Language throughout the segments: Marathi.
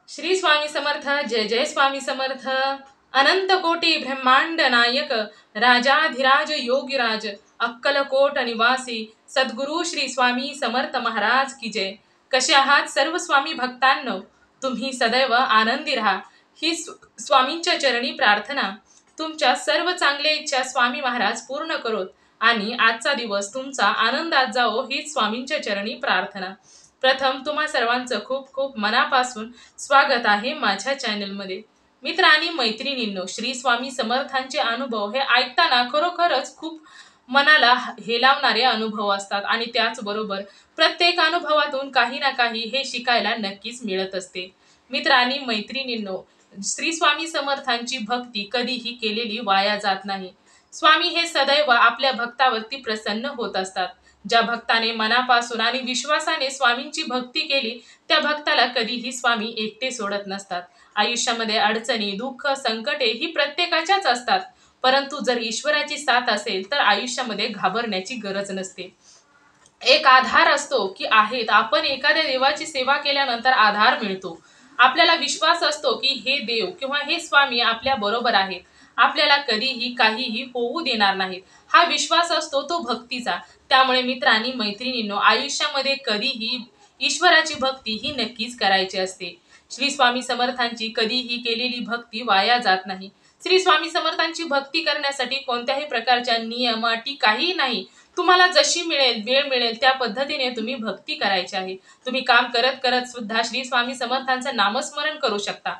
श्री स्वामी समर्थ। जय जय स्वामी समर्थ। अनंत कोटी ब्रह्मांड नायक राजाधिराज योगीराज अक्कलकोट निवासी सद्गुरु श्री स्वामी समर्थ महाराज की जय। कसे आहात सर्व स्वामी भक्तांनो? तुम्ही सदैव आनंदी राहा ही स्वामींच्या चरणी प्रार्थना। तुमच्या सर्व चांगल्या इच्छा स्वामी महाराज पूर्ण करोत आणि आजचा दिवस तुमचा आनंदात जाओ ही स्वामींच्या चरणी प्रार्थना। प्रथम तुम्हा सर्वांचं खूप खूप मनापासून स्वागत आहे माझ्या चॅनलमध्ये। मित्र आणि मैत्रिणींनो, श्री स्वामी समर्थांचे अनुभव हे ऐकताना खरोखरच खूप मनाला हेलावणारे अनुभव असतात आणि त्याचबरोबर प्रत्येक अनुभवातून काही ना काही हे शिकायला नक्कीच मिळत असते। मित्र आणि मैत्रिणींनो, श्री स्वामी समर्थांची भक्ती कधीही केलेली वाया जात नाही। स्वामी हे सदैव आपल्या भक्तावरती प्रसन्न होत असतात। ज्या भक्ताने मनापासून आणि विश्वासाने स्वामींची भक्ती केली त्या भक्ताला कधीही स्वामी एकटे सोडत नसतात। आयुष्यामध्ये अडचणी, दुःख, संकटे ही प्रत्येकाच्याच असतात, परंतु जर ईश्वराची साथ असेल तर आयुष्यामध्ये घाबरण्याची गरज नसते। एक आधार असतो की आहेत आपण एखाद्या देवाची सेवा केल्यानंतर आधार मिळतो। आपल्याला विश्वास असतो की हे देव किंवा हे स्वामी आपल्या बरोबर आहेत, आपल्याला कधीही काहीही होऊ देणार नाहीत। हा विश्वास असतो तो भक्तीचा। त्यामुळे मित्र आणि मैत्रिणींनो, आयुष्यामध्ये कधीही ईश्वराची भक्ती ही नक्कीच करायची असते। श्री स्वामी समर्थांची कधीही केलेली भक्ती वाया जात नाही। श्री स्वामी समर्थांची भक्ती करण्यासाठी कोणत्याही प्रकारच्या नियम अटी काही नाही। तुम्हाला जशी मिळेल वेळ मिळेल त्या पद्धतीने तुम्ही भक्ती करायची आहे। तुम्ही काम करत करत सुद्धा श्री स्वामी समर्थांचं नामस्मरण करू शकता।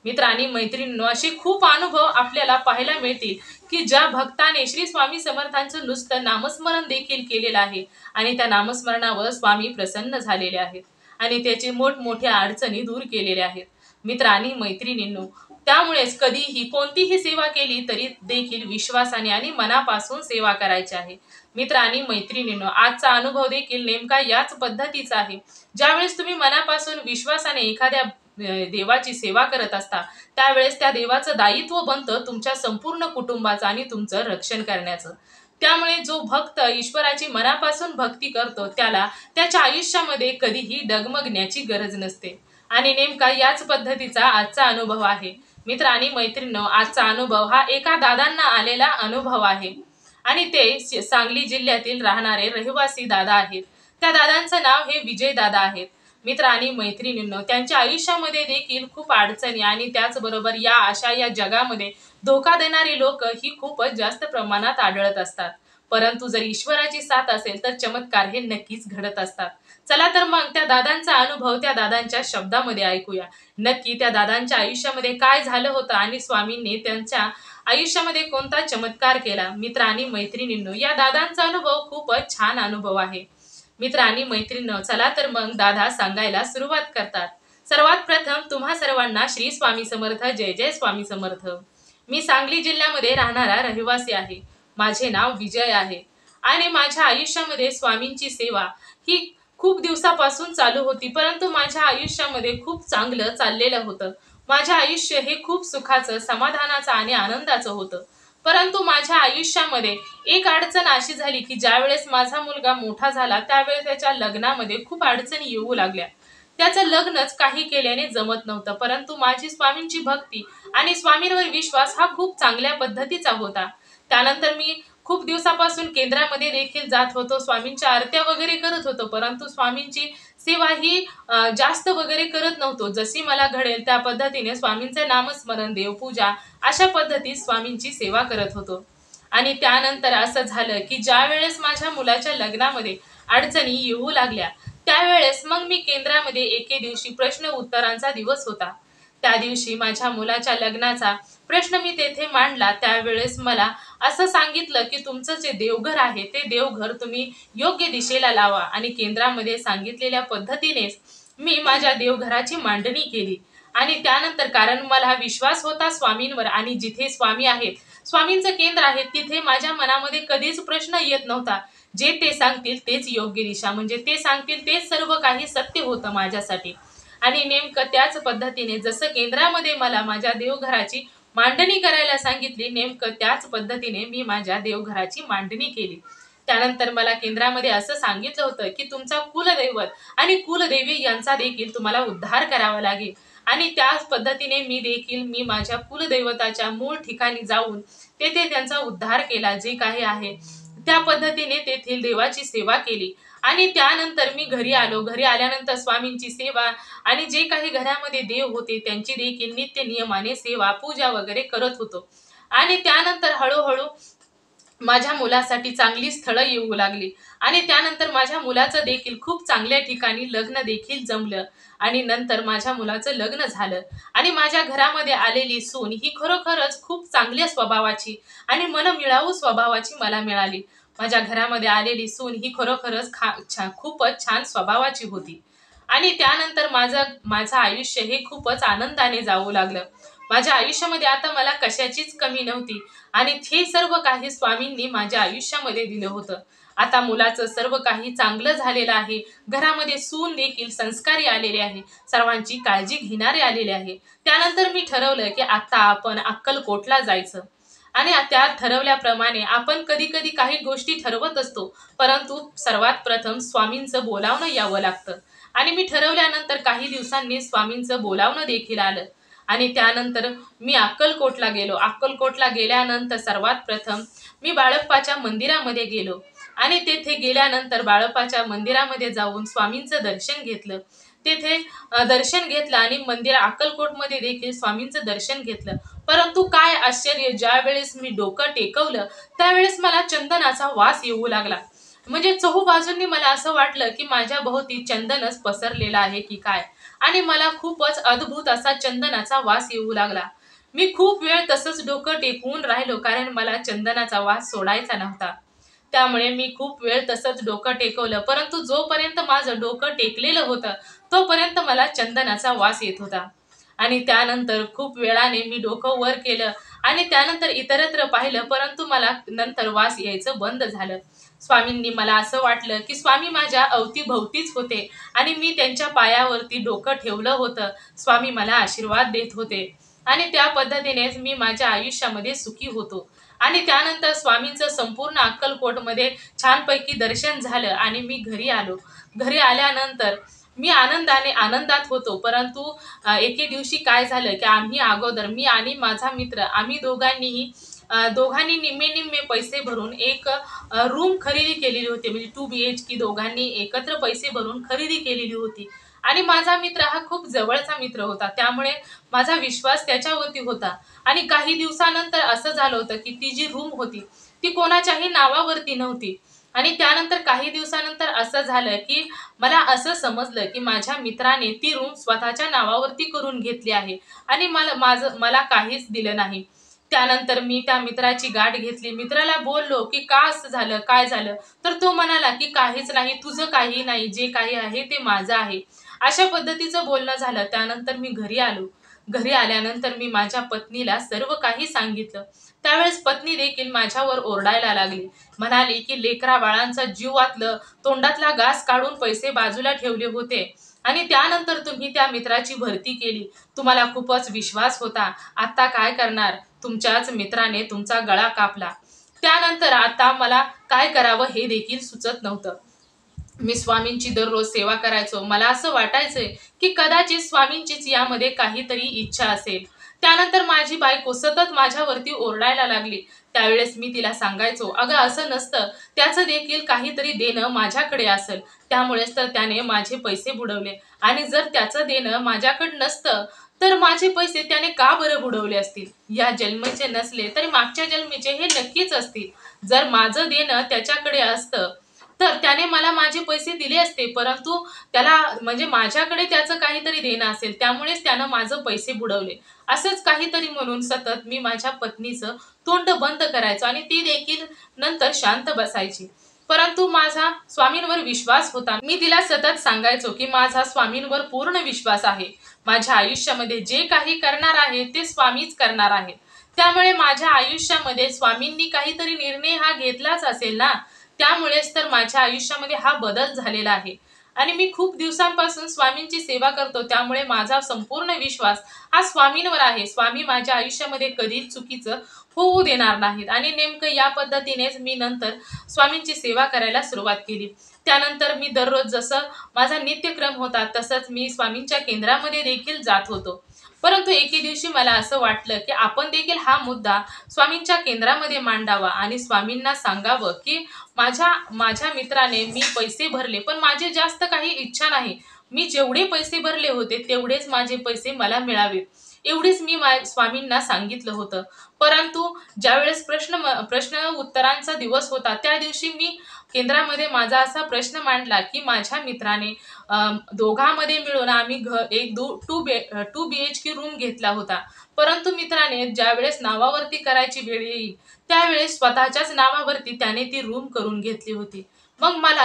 मित्र आणि मैत्रिणींनो, असे खूप अनुभव आपल्याला पाहायला मिळतील की ज्या भक्ताने श्री स्वामी समर्थांचं नुसतं नामस्मरण देखील केलेलं आहे आणि त्या नामस्मरणावर स्वामी प्रसन्न झालेले आहेत आणि त्याचे मोठमोठ्या अडचणी दूर केलेल्या आहेत। मित्र आणि मैत्रिणींनो, त्यामुळेच कधीही कोणतीही सेवा केली तरी देखील विश्वासाने आणि मनापासून सेवा करायची आहे। मित्र आणि मैत्रिणींनो, आजचा अनुभव देखील नेमका याच पद्धतीचा आहे। ज्यावेळेस तुम्ही मनापासून विश्वासाने एखाद्या देवाची सेवा करत असता त्यावेळेस त्या देवाचं दायित्व बनतं तुमच्या संपूर्ण कुटुंबाचं आणि तुमचं रक्षण करण्याचं। त्यामुळे जो भक्त ईश्वराची मनापासून भक्ती करतो त्याला त्याच्या आयुष्यामध्ये कधीही डगमगण्याची गरज नसते आणि नेमका याच पद्धतीचा आजचा अनुभव आहे। मित्र आणि मैत्रिणींनो, आजचा अनुभव हा एका दादांना आलेला अनुभव आहे आणि ते सांगली जिल्ह्यातील राहणारे रहिवासी दादा आहेत। त्या दादांचं नाव हे विजय दादा आहेत। मित्र आणि मैत्रिणींनो, त्यांच्या आयुष्यामध्ये देखील खूप अडचणी आणि त्याचबरोबर या जगामध्ये धोका देणारी लोक ही खूपच जास्त प्रमाणात आढळत असतात, परंतु जर ईश्वराची साथ असेल तर चमत्कार हे नक्कीच घडत असतात। चला तर मग त्या दादांचा अनुभव त्या दादांच्या शब्दामध्ये ऐकूया। नक्की त्या दादांच्या आयुष्यामध्ये काय झालं होतं आणि स्वामींनी त्यांच्या आयुष्यामध्ये कोणता चमत्कार केला। मित्र आणि मैत्रिणींनो, या दादांचा अनुभव खूपच छान अनुभव आहे। मित्र आणि मैत्रिणींनो, चला तर मग दादा सांगायला सुरुवात करतात। सर्वात प्रथम तुम्हा सर्वांना श्री स्वामी समर्थ। जय जय स्वामी समर्थ। मी सांगली जिल्ह्यामध्ये राहणारा रहिवासी आहे। माझे नाव विजय आहे आणि माझ्या आयुष्यामध्ये स्वामींची सेवा ही खूप दिवसापासून चालू होती, परंतु माझ्या आयुष्यामध्ये खूप चांगलं चाललेलं होतं। माझे आयुष्य हे खूप सुखाचं, समाधानाचं आणि आनंदाचं होतं, परंतु माझ्या आयुष्यामध्ये एक अडचण अशी झाली की ज्यावेळेस माझा मुलगा मोठा झाला त्यावेळेस त्याच्या लग्नामध्ये खूप अडचणी येऊ लागल्या। त्याचं लग्नच काही केल्याने जमत नव्हतं, परंतु माझी स्वामींची भक्ती आणि स्वामींवर विश्वास हा खूप चांगल्या पद्धतीचा होता। त्यानंतर मी खूप दिवसापासून केंद्रामध्ये देखील जात होतो, स्वामींच्या आरत्या वगैरे करत होतो, परंतु स्वामींची सेवा ही जास्त वगैरे करत नव्हतो। जशी मला घडेल त्या पद्धतीने स्वामींचे नामस्मरण, देवपूजा अशा पद्धतीत स्वामींची सेवा करत होतो। आणि त्यानंतर असं झालं की ज्या वेळेस माझ्या मुलाच्या लग्नामध्ये अडचणी येऊ लागल्या त्यावेळेस मग मी केंद्रामध्ये एके दिवशी प्रश्न उत्तरांचा दिवस होता। त्या दिवशी माझ्या मुलाच्या लग्नाचा प्रश्न मी तेथे मांडला। त्यावेळेस मला असं सांगितलं की तुमचं जे देवघर आहे ते देवघर तुम्ही योग्य दिशेला लावा आणि केंद्रामध्ये सांगितलेल्या पद्धतीनेच मी माझ्या देवघराची मांडणी केली। आणि त्यानंतर कारण मला विश्वास होता स्वामींवर आणि जिथे स्वामी आहेत, स्वामींचं केंद्र आहे, तिथे माझ्या मनामध्ये कधीच प्रश्न येत नव्हता। जे ते सांगतील तेच योग्य दिशा, म्हणजे ते सांगतील तेच सर्व काही सत्य होतं माझ्यासाठी। आणि नेमकं त्याच पद्धतीने जसं केंद्रामध्ये मला माझ्या देवघराची मांडणी करायला सांगितली, नेमकं त्याच पद्धतीने मी माझ्या देवघराची मांडणी केली। त्यानंतर मला केंद्रामध्ये असं सांगितलं होतं की तुमचा कुलदैवत आणि कुलदेवी यांचा देखील तुम्हाला उद्धार करावा लागेल आणि त्याच पद्धतीने मी माझ्या कुलदैवताच्या मूळ ठिकाणी जाऊन तेथे त्यांचा उद्धार केला, जे काही आहे त्या पद्धतीने तेथील देवाची सेवा केली। आणि त्यानंतर मी घरी आलो। घरी आल्यानंतर स्वामींची सेवा आणि जे काही घरामध्ये देव होते त्यांची देखील नित्य नियमाने सेवा पूजा वगैरे करत होतो। आणि त्यानंतर हळूहळू माझ्या मुलासाठी चांगली स्थळं येऊ लागली आणि त्यानंतर माझ्या मुलाचं देखील खूप चांगल्या ठिकाणी लग्न देखील जमलं आणि नंतर माझ्या मुलाचं लग्न झालं। आणि माझ्या घरामध्ये आलेली सून ही खरोखरच खूप चांगल्या स्वभावाची आणि मनमिळावू स्वभावाची मला मिळाली। माझ्या घरामध्ये आलेली सून ही खरोखरच खूपच छान स्वभावाची होती। आणि त्यानंतर माझं माझं आयुष्य हे खूपच आनंदाने जाऊ लागलं। माझ्या आयुष्यामध्ये आता मला कशाचीच कमी नव्हती आणि हे सर्व काही स्वामींनी माझ्या आयुष्यामध्ये दिलं होतं। आता मुलाचं सर्व काही चांगलं झालेलं आहे। घरामध्ये सून देखील संस्कारी आलेले आहे, सर्वांची काळजी घेणारे आलेले आहे। त्यानंतर मी ठरवलं की आता आपण अक्कलकोटला जायचं आणि त्या ठरवल्याप्रमाणे आपण कधी कधी काही गोष्टी ठरवत असतो, परंतु सर्वात प्रथम स्वामींचं बोलावणं यावं लागतं। आणि मी ठरवल्यानंतर काही दिवसांनी स्वामींचं बोलावणं देखील आलं आणि त्यानंतर मी अक्कलकोटला गेलो। अक्कलकोटला गेल्यानंतर सर्वात प्रथम मी बाळप्पाच्या मंदिरामध्ये गेलो आणि तेथे गेल्यानंतर बाळप्पाच्या मंदिरामध्ये जाऊन स्वामींचं दर्शन घेतलं। तेथे दर्शन घेतलं आणि अक्कलकोटमध्ये देखील स्वामींचं दर्शन घेतलं। परंतु काय आश्चर्य, ज्या वेळेस मी डोकं टेकवलं त्यावेळेस मला चंदनाचा वास येऊ लागला। म्हणजे चहूबाजूंनी मला असं वाटलं की माझ्या भोवती चंदनच पसरलेला आहे की काय, आणि मला खूपच अद्भुत असा चंदनाचा वास येऊ लागला। मी खूप वेळ तसंच डोकं टेकवून राहिलो, कारण मला चंदनाचा वास सोडायचा नव्हता। त्यामुळे मी खूप वेळ तसंच डोकं टेकवलं, परंतु जोपर्यंत माझं डोकं टेकलेलं होतं तोपर्यंत मला चंदनाचा वास येत होता। आणि त्यानंतर खूप वेळाने मी डोकं वर केलं आणि त्यानंतर इतरत्र पाहिलं, परंतु मला नंतर वास यायचं बंद झालं। स्वामींनी मला असं वाटलं की स्वामी माझ्या अवतीभवतीच होते आणि मी त्यांच्या पायावरती डोकं ठेवलं होतं। स्वामी मला आशीर्वाद देत होते आणि त्या पद्धतीनेच मी माझ्या आयुष्यामध्ये सुखी होतो। आणि त्यानंतर स्वामींचं संपूर्ण अक्कलकोटमध्ये छानपैकी दर्शन झालं आणि मी घरी आलो। घरी आल्यानंतर मी आनंदात होतो, परंतु एके दिवशी काय झालं की मी आणि माझा मित्र आम्ही दोघांनी निम्मे निम्मे पैसे भरून एक रूम खरेदी केलेली होती। म्हणजे 2 BHK दोघांनी एकत्र पैसे भरून खरेदी केलेली होती। आणि माझा मित्र हा खूप जवळचा मित्र होता, त्यामुळे माझा विश्वास त्याच्यावरती होता। आणि काही दिवसानंतर असं झालं होतं की ती जी रूम होती ती कोणाच्याही नावावरती नव्हती। आणि त्यानंतर काही दिवसानंतर असं झालं की मला असं समजलं की माझ्या मित्राने ती रूम स्वतःच्या नावावरती करून घेतली आहे आणि मला काहीच दिलं नाही। त्यानंतर मी त्या मित्राची गाठ घेतली, मित्राला बोललो की का असं झालं, काय झालं? तर तो म्हणाला की काहीच नाही, तुझं काही नाही, जे काही आहे ते माझं आहे। अशा पद्धतीचं बोलणं झालं। त्यानंतर मी घरी आलो। घरी आल्यानंतर मी माझ्या पत्नीला सर्व काही सांगितलं। त्यावेळेस पत्नी देखील माझ्यावर ओरडायला लागली, म्हणाली की लेकरा बाळांचा जीवातलं तोंडातला घास काढून पैसे बाजूला ठेवले होते आणि त्यानंतर तुम्ही त्या मित्राची भरती केली। तुम्हाला खूपच विश्वास होता, आता काय करणार? तुमच्याच मित्राने तुमचा गळा कापला। त्यानंतर आता मला काय करावं हे देखील सुचत नव्हतं। मी स्वामींची दररोज सेवा करायचो। मला असं वाटायचंय की कदाचित स्वामींचीच यामध्ये काहीतरी इच्छा असेल। त्यानंतर माझी बायको सतत माझ्यावरती ओरडायला लागली। त्यावेळेस मी तिला सांगायचो, अगं असं नसतं, त्याचं देखील काहीतरी देणं माझ्याकडे असेल, त्यामुळेच तर त्याने माझे पैसे बुडवले। आणि जर त्याचं देणं माझ्याकडे नसतं तर माझे पैसे त्याने का बरं बुडवले असतील? या जन्मीचे नसले तरी मागच्या जन्मीचे हे नक्कीच असतील। जर माझं देणं त्याच्याकडे असतं तर त्याने मला माझे पैसे दिले असते, परंतु त्याला म्हणजे माझ्याकडे त्याचं काहीतरी देणं असेल, त्यामुळेच त्यानं माझं पैसे बुडवले। असंच काहीतरी म्हणून सतत मी माझ्या पत्नीचं तोंड बंद करायचो आणि ती देखील नंतर शांत बसायची। परंतु माझा स्वामींवर विश्वास होता। मी तिला सतत सांगायचो की माझा स्वामींवर पूर्ण विश्वास आहे। माझ्या आयुष्यामध्ये जे काही करणार आहे ते स्वामीच करणार आहेत। त्यामुळे माझ्या आयुष्यामध्ये स्वामींनी काहीतरी निर्णय हा घेतलाच असेल ना, त्यामुळेच तर माझ्या आयुष्यामध्ये हा बदल झालेला आहे। आणि मी खूप दिवसांपासून स्वामींची सेवा करतो, त्यामुळे माझा संपूर्ण विश्वास हा स्वामींवर आहे। स्वामी माझ्या आयुष्यामध्ये कधीच चुकीचं होऊ देणार नाहीत। आणि नेमकं या पद्धतीनेच मी नंतर स्वामींची सेवा करायला सुरुवात केली। त्यानंतर मी दररोज जसं माझा नित्यक्रम होता तसंच मी स्वामींच्या केंद्रामध्ये देखील जात होतो। परंतु एके दिवशी मला असं वाटलं की आपण देखील हा मुद्दा स्वामींच्या केंद्रामध्ये मांडावा आणि स्वामींना सांगावं की माझ्या माझ्या मित्राने मी पैसे भरले, पण माझी जास्त काही इच्छा नाही. मी जेवढे पैसे भरले होते तेवढेच माझे पैसे मला मिळावेत, एवढीच मी स्वामींना सांगितलं होतं. परंतु ज्यावेळेस प्रश्न उत्तरांचा दिवस होता, त्या दिवशी मी केंद्रामध्ये माझा असा प्रश्न मांडला की माझ्या मित्राने दोघांमध्ये मिळून आम्ही एक two B H K room घेतला होता. परंतु मित्राने ज्यावेळेस नावावरती करायची वेळ येईल त्यावेळेस स्वतःच्याच नावावरती त्याने ती रूम करून घेतली होती. मग मला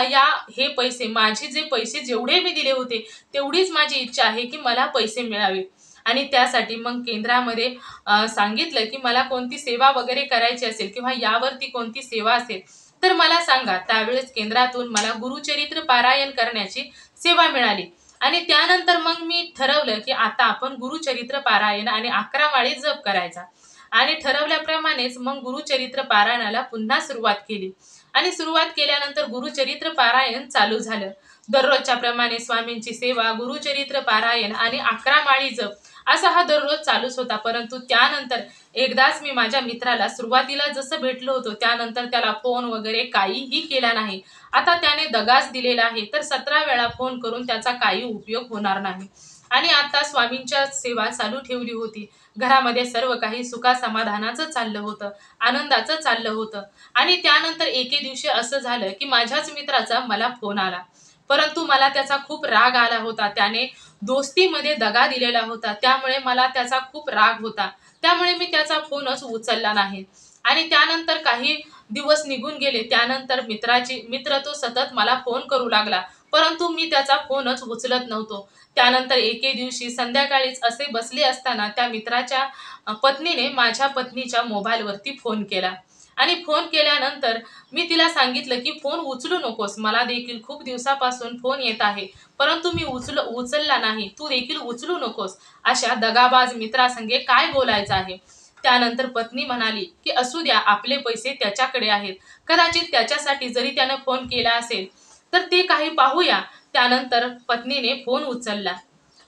हे पैसे, माझे जे पैसे जेवढे मी दिले होते तेवढीच माझी इच्छा आहे की मला पैसे मिळावे. आणि त्यासाठी मग केंद्रामध्ये सांगितलं की मला कोणती सेवा वगैरे करायची असेल किंवा यावरती कोणती सेवा असेल तर मला सांगा. त्यावेळेस केंद्रातून मला गुरुचरित्र पारायण करण्याची सेवा मिळाली. आणि त्यानंतर मग मी ठरवलं की आता आपण गुरुचरित्र पारायण आणि 11 माळी जप करायचा. आणि ठरवल्याप्रमाणेच मग गुरुचरित्र पारायणाला पुन्हा सुरुवात केली. आणि सुरुवात केल्यानंतर गुरुचरित्र पारायण चालू झालं. दररोजच्या प्रमाणे स्वामींची सेवा, गुरुचरित्र पारायण आणि 11 माळी जप असा हा दररोज चालूच होता. परंतु त्यानंतर एकदाच मी माझ्या मित्राला सुरुवातीला जसं भेटलो होतो त्यानंतर त्याला फोन वगैरे काहीही केला नाही. आता त्याने दगाच दिलेला आहे तर 17 वेळा फोन करून त्याचा काही उपयोग होणार नाही. आणि आता स्वामींच्या सेवा चालू ठेवली होती. घरामध्ये सर्व काही सुखासमाधानाचं चाललं होतं, आनंदाचं चाललं होतं. आणि त्यानंतर एके दिवशी असं झालं की माझ्याच मित्राचा मला फोन आला. परंतु मला त्याचा खूप राग आला होता. त्याने दोस्तीमध्ये दगा दिलेला होता, त्यामुळे मला त्याचा खूप राग होता. त्यामुळे मी त्याचा फोनच उचलला नाही. आणि त्यानंतर काही दिवस निघून गेले. त्यानंतर मित्र तो सतत मला फोन करू लागला, परंतु मी त्याचा फोनच उचलत नव्हतो. त्यानंतर एके दिवशी संध्याकाळीच असे बसले असताना त्या मित्राच्या पत्नीने माझ्या पत्नीच्या मोबाईलवरती फोन केला. आणि फोन केल्यानंतर मी तिला सांगितलं की फोन उचलू नकोस, मला देखील खूप दिवसापासून फोन येत आहे, परंतु मी उचलला नाही, तू देखील उचलू नकोस. अशा दगाबाज मित्रासंगे काय बोलायचं आहे. त्यानंतर पत्नी म्हणाली की असू द्या, आपले पैसे त्याच्याकडे आहेत, कदाचित त्याच्यासाठी जरी त्यानं फोन केला असेल तर ते काही पाहूया. त्यानंतर पत्नीने फोन उचलला.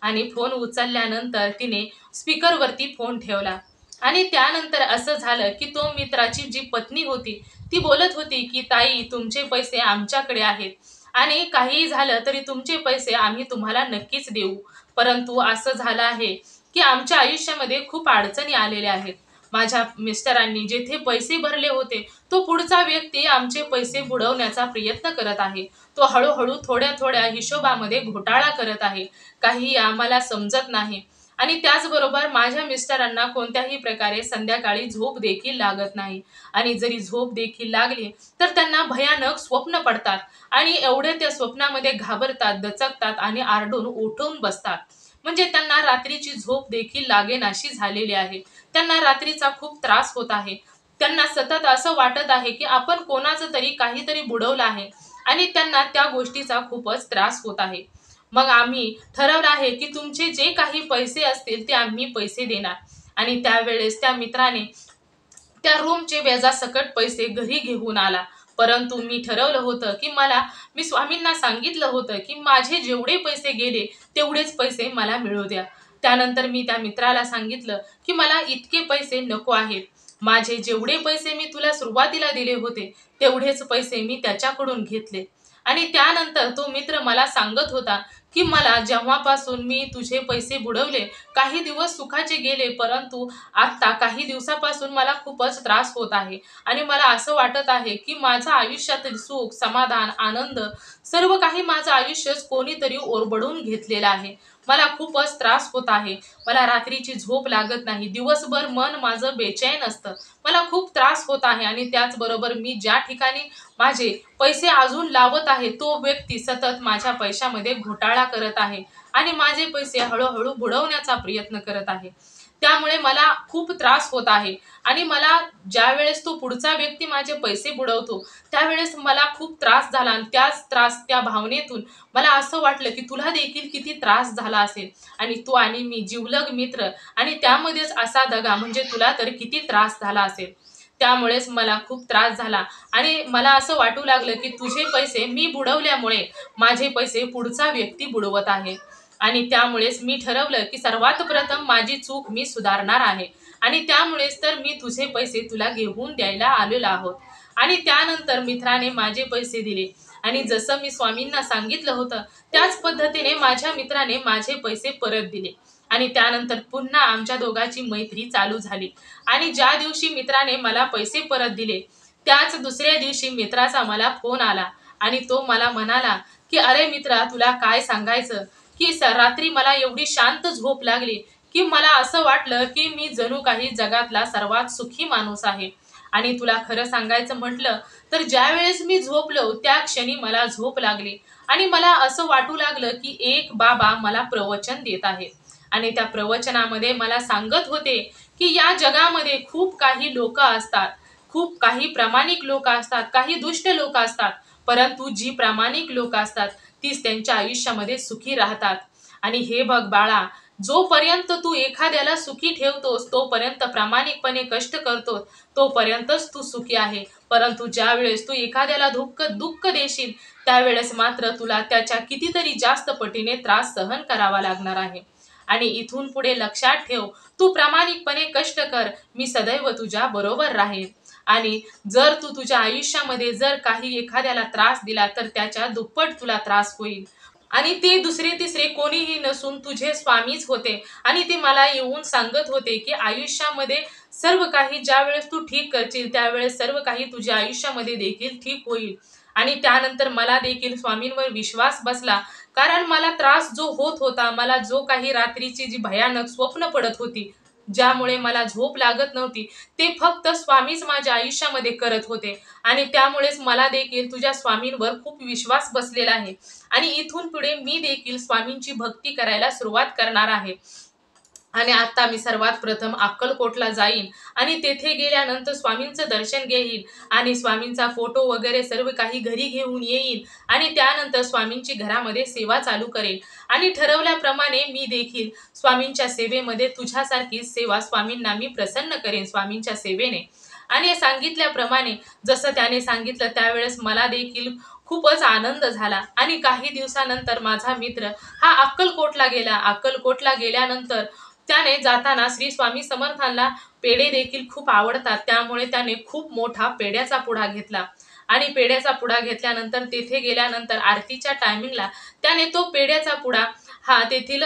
आणि फोन उचलल्यानंतर तिने स्पीकरवरती फोन ठेवला. आणि त्यानंतर असं झालं की तो मित्राची जी पत्नी होती ती बोलत होती की ताई, तुमचे पैसे आमच्याकडे आहेत आणि काहीही झालं तरी तुमचे पैसे आम्ही तुम्हाला नक्कीच देऊ. परंतु असं झालं आहे की आमच्या आयुष्यामध्ये खूप अडचणी आलेल्या आहेत. माझ्या मिस्टरांनी जेथे पैसे भरले होते तो पुढचा व्यक्ती आमचे पैसे बुडवण्याचा प्रयत्न करत आहे. तो हळूहळू थोड्या थोड्या हिशोबामध्ये घोटाळा करत आहे. काही आम्हाला समजत नाही. आणि त्याचबरोबर माझ्या मिस्टरांना कोणत्याही प्रकारे संध्याकाळी झोप देखील लागत नाही. आणि जरी झोप देखील लागली तर त्यांना भयानक स्वप्न पडतात आणि एवढे त्या स्वप्नामध्ये घाबरतात, दचकतात आणि आरडून उठून बसतात. म्हणजे त्यांना रात्रीची झोप देखील लागेनाशी झालेली आहे. त्यांना रात्रीचा खूप त्रास होत आहे. त्यांना सतत असं वाटत आहे की आपण कोणाचं तरी काहीतरी बुडवलं आहे आणि त्यांना त्या गोष्टीचा खूपच त्रास होत आहे. मग आम्ही ठरवलं आहे की तुमचे जे काही पैसे असतील ते आम्ही पैसे देणार. आणि त्यावेळेस त्या मित्राने त्या रूमचे व्याजासकट पैसे घरी घेऊन आला. परंतु मी ठरवलं होतं की मी स्वामींना सांगितलं होतं की माझे जेवढे पैसे गेले तेवढेच पैसे मला मिळू द्या. त्यानंतर मी त्या मित्राला सांगितलं की मला इतके पैसे नको आहेत. माझे जेवढे पैसे मी तुला सुरुवातीला दिले होते तेवढेच पैसे मी त्याच्याकडून घेतले. आणि त्यानंतर तो मित्र मला सांगत होता की मला जेव्हापासून मी तुझे पैसे बुडवले काही दिवस सुखाचे गेले, परंतु आता काही दिवसापासून मला खूपच त्रास होत आहे. आणि मला असं वाटत आहे की माझं आयुष्यातील सुख, समाधान, आनंद सर्व काही माझं आयुष्यच कोणीतरी ओरबडून घेतलेलं आहे. मला खूपच त्रास होत आहे. मला रात्रीची झोप लागत नाही. दिवसभर मन माझं बेचैन असतं. मला खूप त्रास होत आहे. आणि त्याचबरोबर मी ज्या ठिकाणी माझे पैसे अजून लावत आहे तो व्यक्ती सतत माझ्या पैशामध्ये घोटाळा करत आहे आणि माझे पैसे हळूहळू बुडवण्याचा प्रयत्न करत आहे. त्यामुळे मला खूप त्रास होत आहे. आणि मला ज्यावेळेस तो पुढचा व्यक्ती माझे पैसे बुडवतो त्यावेळेस मला खूप त्रास झाला. आणि त्या भावनेतून मला असं वाटलं की तुला देखील किती त्रास झाला असेल. आणि तू आणि मी जिवलग मित्र आणि त्यामध्येच असा दगा, म्हणजे तुला तर किती त्रास झाला असेल. त्यामुळेच मला खूप त्रास झाला. आणि मला असं वाटू लागलं की तुझे पैसे मी बुडवल्यामुळे माझे पैसे पुढचा व्यक्ती बुडवत आहे. आणि त्यामुळेच मी ठरवलं की सर्वात प्रथम माझी चूक मी सुधारणार आहे आणि त्यामुळेच तर मी तुझे पैसे तुला घेऊन द्यायला आलेलो आहोत. आणि त्यानंतर मित्राने माझे पैसे दिले आणि जसं मी स्वामींना सांगितलं होतं त्याच पद्धतीने माझ्या मित्राने माझे पैसे परत दिले. आणि त्यानंतर पुन्हा आमच्या दोघांची मैत्री चालू झाली. आणि ज्या दिवशी मित्राने मला पैसे परत दिले त्याच दुसऱ्या दिवशी मित्राचा मला फोन आला आणि तो मला म्हणाला की अरे मित्रा, तुला काय सांगायचं की रात्री मला एवढी शांत झोप लागली की मला असं वाटलं की मी जणू काही जगातला सर्वात सुखी माणूस आहे. आणि तुला खरं सांगायचं म्हटलं तर ज्या वेळेस मी झोपलो त्या क्षणी मला झोप लागली आणि मला असं वाटू लागलं की एक बाबा मला प्रवचन देत आहे. आणि त्या प्रवचनामध्ये मला सांगत होते की या जगामध्ये खूप काही लोक असतात, खूप काही प्रामाणिक लोक असतात, काही दुष्ट लोक असतात, परंतु जी प्रामाणिक लोक असतात तीच त्यांच्या आयुष्यामध्ये सुखी राहतात. आणि हे बघ बाळा, जोपर्यंत तू एखाद्याला सुखी ठेवतोस, तोपर्यंत प्रामाणिकपणे कष्ट करतोस, तोपर्यंतच तू सुखी आहे. परंतु ज्या वेळेस तू एखाद्याला दुःख देशील त्यावेळेस मात्र तुला त्याच्या कितीतरी जास्त पटीने त्रास सहन करावा लागणार आहे. आणि इथून पुढे लक्षात ठेव, तू प्रामाणिकपणे कष्ट कर, मी सदैव तुझ्या बरोबर राहीन. आणि जर तू तुझ्या आयुष्यामध्ये जर काही एखाद्याला त्रास दिला तर त्याच्या दुप्पट तुला त्रास होईल. आणि ते दुसरे तिसरे कोणीही नसून तुझे स्वामीच होते. आणि ते मला येऊन सांगत होते की आयुष्यामध्ये सर्व काही ज्या वेळेस तू ठीक करशील त्यावेळेस सर्व काही तुझ्या आयुष्यामध्ये देखील ठीक होईल. आणि त्यानंतर मला देखील स्वामींवर विश्वास बसला, कारण मला त्रास जो होत होता, मला जो काही रात्रीची जी भयानक स्वप्न पडत होती, ज्यामुळे मला झोप लागत नव्हती, ते फक्त स्वामीच माझ्या आयुष्यामध्ये करत होते. आणि त्यामुळेच मला देखील तुझ्या स्वामींवर खूप विश्वास बसलेला आहे. आणि इथून पुढे मी देखील स्वामींची भक्ती करायला सुरुवात करणार आहे. आणि आता मी सर्वात प्रथम अक्कलकोटला जाईन आणि तेथे गेल्यानंतर स्वामींचं दर्शन घेईन आणि स्वामींचा फोटो वगैरे सर्व काही घरी घेऊन येईन आणि त्यानंतर स्वामींची घरामध्ये सेवा चालू करेन. आणि ठरवल्याप्रमाणे मी देखील स्वामींच्या सेवेमध्ये तुझ्यासारखी सेवा स्वामींना मी प्रसन्न करेन स्वामींच्या सेवेने. आणि सांगितल्याप्रमाणे जसं त्याने सांगितलं त्यावेळेस मला देखील खूपच आनंद झाला. आणि काही दिवसानंतर माझा मित्र हा अक्कलकोटला गेला. अक्कलकोटला गेल्यानंतर त्याने जाताना श्री स्वामी समर्थांना पेढे देखील खूप आवडतात, त्यामुळे त्याने खूप मोठा पेढ्याचा पुडा घेतला. आणि पेढ्याचा पुडा घेतल्यानंतर तेथे गेल्यानंतर आरतीच्या टायमिंगला त्याने तो पेढ्याचा पुडा हा तेथील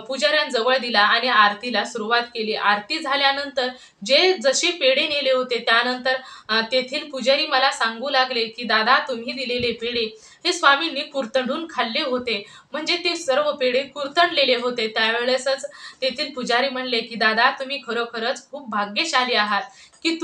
पुजाऱ्यांजवळ दिला आणि आरतीला सुरुवात केली. आरती झाल्यानंतर जे जसे पेढे नेले होते त्यानंतर तेथील पुजारी मला सांगू लागले की दादा, तुम्ही दिलेले पेढे हे स्वामींनी कुरतंडून खाल्ले होते, म्हणजे ते सर्व पेढे कुरतंडलेले होते. त्यावेळेसच तेथील पुजारी म्हणले की दादा, तुम्ही खरोखरच खूप भाग्यशाली आहात की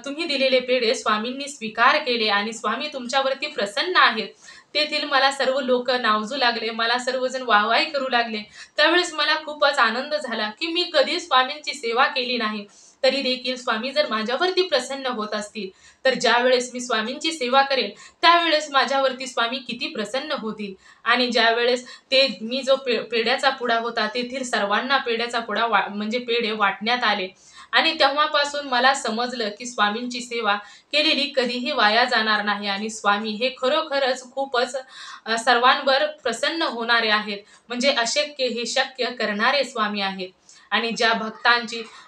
तुम्ही दिलेले पेढे स्वामींनी स्वीकार केले आणि स्वामी तुमच्यावरती प्रसन्न आहेत. तेथील मला सर्व लोक नावजू लागले, मला सर्वजण वाहवाही करू लागले. त्यावेळेस मला खूपच आनंद झाला की मी कधी स्वामींची सेवा केली नाही, तरी देखील स्वामी जर माझ्यावरती प्रसन्न होत असतील तर ज्या वेळेस मी स्वामींची सेवा करेल त्यावेळेस माझ्यावरती स्वामी किती प्रसन्न होतील. आणि ज्या वेळेस ते मी जो पेढ्याचा पुडा होता तेथील सर्वांना पेढ्याचा पुडा म्हणजे पेढे वाटण्यात आले. आणि तेव्हापासून मला समजलं की स्वामींची सेवा केलेली कधीही वाया जाणार नाही आणि स्वामी हे खरोखरच खूपच सर्वांवर प्रसन्न होणारे आहेत, म्हणजे अशक्य हे शक्य करणारे स्वामी आहेत. आणि ज्या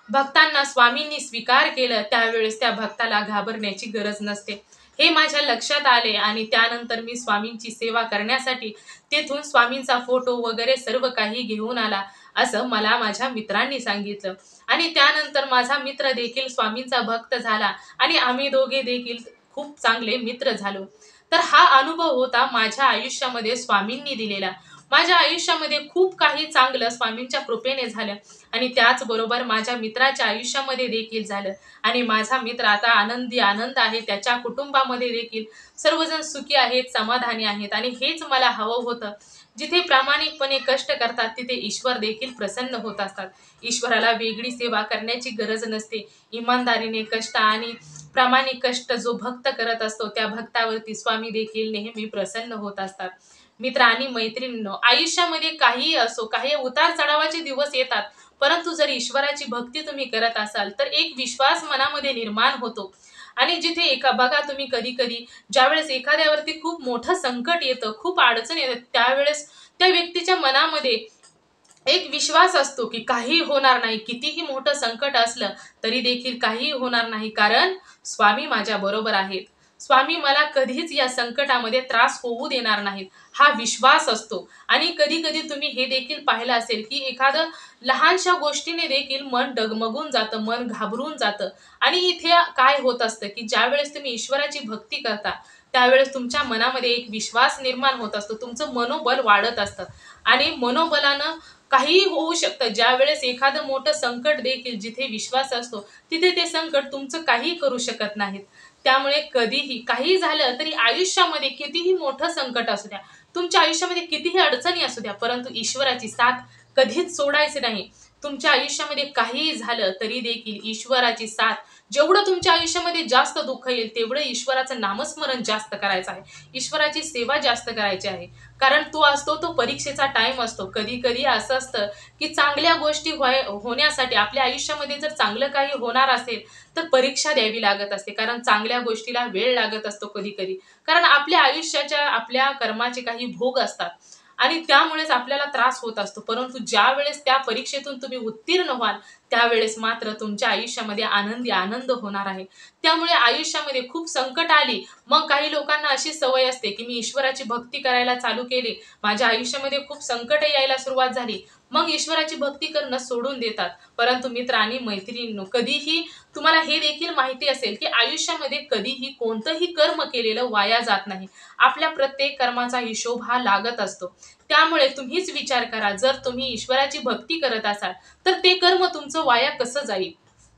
भक्तांना स्वामींनी स्वीकार केलं त्यावेळेस त्या भक्ताला घाबरण्याची गरज नसते, हे माझ्या लक्षात आले. आणि त्यानंतर मी स्वामींची सेवा करण्यासाठी तेथून स्वामींचा फोटो वगैरे सर्व काही घेऊन आला, असं मला माझ्या मित्रांनी सांगितलं. आणि त्यानंतर माझा मित्र देखील स्वामींचा भक्त झाला आणि आम्ही दोघे देखील खूप चांगले मित्र झालो. तर हा अनुभव होता माझ्या आयुष्यामध्ये स्वामींनी दिलेला. माझ्या आयुष्यामध्ये खूप काही चांगलं स्वामींच्या कृपेने झालं आणि त्याचबरोबर माझ्या मित्राच्या आयुष्यामध्ये देखील झालं. आणि माझा मित्र आता आनंद आहे, त्याच्या कुटुंबामध्ये देखील सर्वजण सुखी आहेत, समाधानी आहेत. आणि हेच मला हवं होतं. जिथे प्रामाणिकपणे कष्ट करतात तिथे ईश्वर देखील प्रसन्न होत असतात. ईश्वराला वेगळी सेवा करण्याची गरज नसते. इमानदारीने कष्ट आणि प्रामाणिक कष्ट जो भक्त करत असतो त्या भक्तावरती स्वामी देखील नेहमी प्रसन्न होत असतात. मित्र आणि मैत्रिणींनो, आयुष्यामध्ये काहीही असो, काही उतार चढावाचे दिवस येतात, परंतु जर ईश्वराची भक्ती तुम्ही करत असाल तर एक विश्वास मनामध्ये निर्माण होतो. आणि जिथे बघा तुम्ही कधी कधी ज्यावेळेस एखाद्यावरती खूप मोठं संकट येतं, खूप अडचण येते, त्यावेळेस त्या व्यक्तीच्या मनामध्ये एक विश्वास असतो की काही होणार नाही, कितीही मोठं संकट असलं तरी देखील काही होणार नाही, कारण स्वामी माझ्या बरोबर आहेत, स्वामी मला कधीच या संकटामध्ये त्रास होऊ देणार नाहीत, हा विश्वास असतो. आणि कधी कधी तुम्ही हे देखील पाहिलं असेल की एखादं लहानशा गोष्टीने देखील मन डगमगून जातं, मन घाबरून जातं. आणि इथे काय होत असतं की ज्या वेळेस तुम्ही ईश्वराची भक्ती करता त्यावेळेस तुमच्या मनामध्ये एक विश्वास निर्माण होत असतो, तुमचं मनोबल वाढत असतं. आणि मनोबलानं काहीही होऊ शकतं. ज्या वेळेस एखादं मोठं संकट देखील, जिथे विश्वास असतो तिथे ते संकट तुमचं काही करू शकत नाहीत. त्यामुळे कधीही काही झालं तरी आयुष्यामध्ये कितीही मोठं संकट असू द्या, तुमच्या आयुष्यामध्ये कितीही अडचणी असू द्या, परंतु ईश्वराची साथ कधीच सोडायची नाही. तुमच्या आयुष्यामध्ये काहीही झालं तरी देखील ईश्वराची साथ, जेवढं तुमच्या आयुष्यामध्ये जास्त दुःख येईल तेवढं ईश्वराचं नामस्मरण जास्त करायचं आहे, ईश्वराची सेवा जास्त करायची आहे. कारण तो असतो, तो परीक्षेचा टाइम असतो. कधी कधी असं असतं की चांगल्या गोष्टी होण्यासाठी आपल्या आयुष्यामध्ये जर चांगलं काही होणार असेल तर परीक्षा द्यावी लागत असते, कारण चांगल्या गोष्टीला वेळ लागत असतो कधी कधी. कारण आपल्या आयुष्याच्या, आपल्या कर्माचे काही भोग असतात आणि त्यामुळेच आपल्याला त्रास होत असतो. परंतु ज्या वेळेस त्या परीक्षेतून तुम्ही उत्तीर्ण व्हाल त्यावेळेस मात्र तुमच्या आयुष्यामध्ये आनंदी आनंद होणार आहे. त्यामुळे आयुष्यामध्ये खूप संकट आली, मग काही लोकांना अशी सवय असते की मी ईश्वराची भक्ती करायला चालू केली, माझ्या आयुष्यामध्ये खूप संकट यायला सुरुवात झाली, मग ईश्वराची भक्ती करणं सोडून देतात. परंतु मित्र आणि मैत्रिणींनो, कधीही तुम्हाला हे देखील माहिती असेल की आयुष्यामध्ये कधीही कोणतंही कर्म केलेलं वाया जात नाही. आपल्या प्रत्येक कर्माचा हिशोब हा लागत असतो. त्यामुळे तुम्हीच विचार करा, जर तुम्ही ईश्वराची भक्ती करत असाल तर ते कर्म तुमचं वाया कसं जाईल.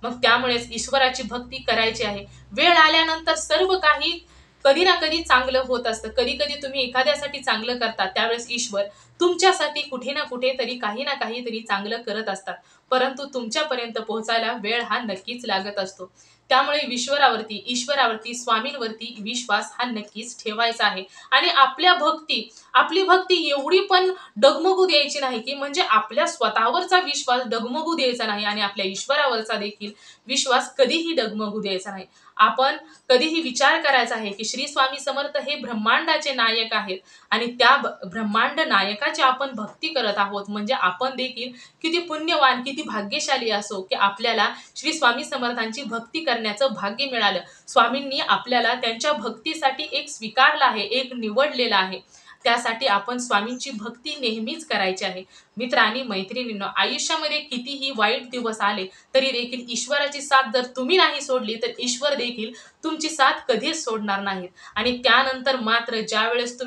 मग त्यामुळेच ईश्वराची भक्ती करायची आहे. वेळ आल्यानंतर सर्व काही कधी ना कधी चांगलं होत असतं. कधी कधी तुम्ही एखाद्यासाठी चांगलं करता त्यावेळेस ईश्वर तुमच्यासाठी कुठे ना कुठे तरी काही ना काहीतरी चांगलं करत असतात, परंतु तुमच्यापर्यंत पोहोचायला वेळ हा नक्कीच लागत असतो. त्यामुळे ईश्वरावरती, स्वामींवरती विश्वास हा नक्कीच ठेवायचा आहे. आणि आपली भक्ती एवढी पण डगमगू द्यायची नाही की म्हणजे आपल्या स्वतःवरचा विश्वास डगमगू द्यायचा नाही आणि आपल्या ईश्वरावरचा देखील विश्वास कधीही डगमगू द्यायचा नाही. आपण कधीही विचार करायचा आहे की श्री स्वामी समर्थ हे ब्रह्मांडाचे नायक आहेत आणि त्या ब्रह्मांड नायकाची आपण भक्ती करत आहोत, म्हणजे आपण देखील किती पुण्यवान, किती भाग्यशाली असो की आपल्याला श्री स्वामी समर्थांची भक्ती करण्याचं भाग्य मिळालं. स्वामींनी आपल्याला त्यांच्या भक्तीसाठी एक स्वीकारलं आहे, एक निवडलेलं आहे. त्यासाठी आपण स्वामींची भक्ती नेहमीच करायची आहे. मित्र आणि मैत्रिणींनो, आयुष्यामध्ये कितीही वाईट दिवस आले तरी देखील ईश्वराची साथ जर तुम्ही नाही सोडली तर ईश्वर देखील तुमची साथ कधीच सोडणार नाहीत. आणि त्यानंतर मात्र ज्यावेळेस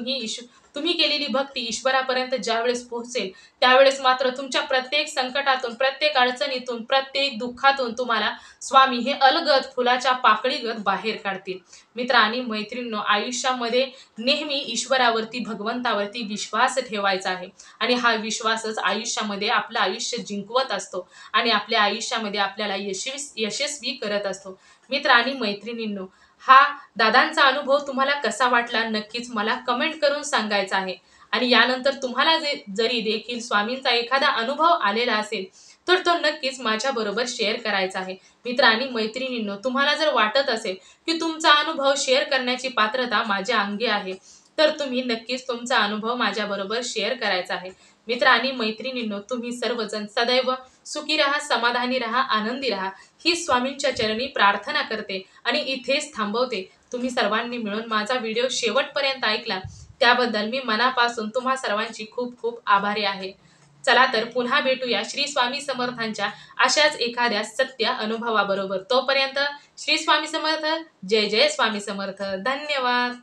तुम्ही केलेली भक्ती ईश्वरापर्यंत ज्यावेळेस पोहोचेल त्यावेळेस मात्र तुमच्या प्रत्येक संकटातून, प्रत्येक अडचणीतून, प्रत्येक दुःखातून तुम्हाला स्वामी हे अलगद फुलाच्या पाकळीगत बाहेर काढतील. मित्र आणि मैत्रिणींनो, आयुष्यामध्ये नेहमी ईश्वरावरती, भगवंतावरती विश्वास ठेवायचा आहे आणि हा विश्वासच आयुष्यामध्ये आपलं आयुष्य जिंकवत असतो आणि आपल्या आयुष्यामध्ये आपल्याला यशस्वी करत असतो. मित्र आणि मैत्रिणींनो, हा दादांचा अनुभव तुम्हाला कसा वाटला नक्कीच मला कमेंट करून सांगायचा आहे. आणि यानंतर तुम्हाला जरी देखील स्वामींचा एखादा अनुभव आलेला असेल तर तो नक्कीच माझ्या बरोबर शेअर करायचा आहे. मित्र आणि मैत्रिणींनो, तुम्हाला जर वाटत असेल की तुमचा अनुभव शेअर करण्याची पात्रता माझ्या अंगी आहे तर तुम्ही नक्कीच तुमचा अनुभव माझ्या बरोबर शेअर करायचा आहे. मित्र आणि मैत्रिणींनो, तुम्ही सर्वजण सदैव सुखी राहा, समाधानी राहा, आनंदी राहा ही स्वामींच्या चरणी प्रार्थना करते आणि इथेच थांबवते. तुम्ही सर्वांनी मिळून माझा व्हिडिओ शेवटपर्यंत ऐकला त्याबद्दल मी मनापासून तुम्हा सर्वांची खूप खूप आभारी आहे. चला तर पुन्हा भेटूया श्री स्वामी समर्थांच्या अशाच एखाद्या सत्य अनुभवाबरोबर. तोपर्यंत श्री स्वामी समर्थ. जय जय स्वामी समर्थ. धन्यवाद.